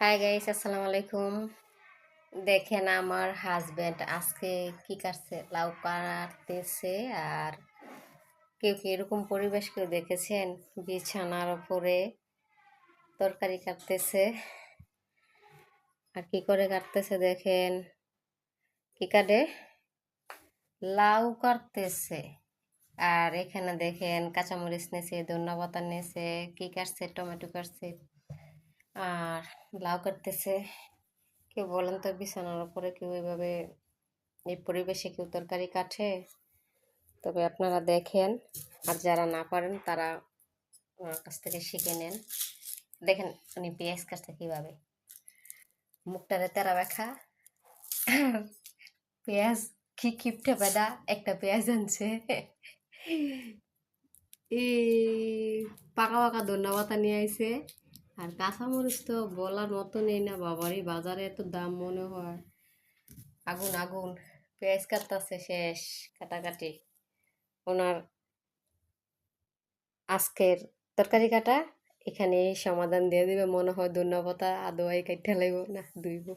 Hi guys, আসসালামু আলাইকুম। দেখেন আমার হাজবেন্ড আজকে কি কাটছে, লাউ কাটতেছে। আর কেউ কি এরকম পরিবেশ কেউ দেখেছেন? বিছানার উপরে তরকারি কাটতেছে। আর কি করে কাটতেছে দেখেন, কি কাটে, লাউ কাটতেছে। আর এখানে দেখেন কাঁচামরিচ নেছে, ধনিয়া পাতা নেছে, কি কাটছে, টমেটো কাটছে আর লাউ কাটতেছে। কেউ বলেন তো, বিছানার উপরে কেউ এভাবে এই পরিবেশে কেউ তরকারি কাটে? তবে আপনারা দেখেন, আর যারা না পারেন তারা আমার কাছ থেকে শিখে নেন। দেখেন উনি পেঁয়াজ কাটছে কিভাবে, মুখটারে তেরা রাখা। পেঁয়াজ কি কিপটে বেদা, একটা পেঁয়াজ আনছে। এই পাকা পাকা ধনিয়া পাতা নিয়ে আইছে। আর কাঁচামরিচ তো বলার মতো নেই না বাবারই, বাজারে এত দাম মনে হয়। আগুন আগুন, পেঁয়াজ কাটতেছে, শেষ কাটাকাটি ওনার। আজকের তরকারি কাটা এখানে সমাধান দিয়ে দিবে মনে হয়। ধন্যবাদ। আদোয়াই কাইটা লাগবো না দুইব।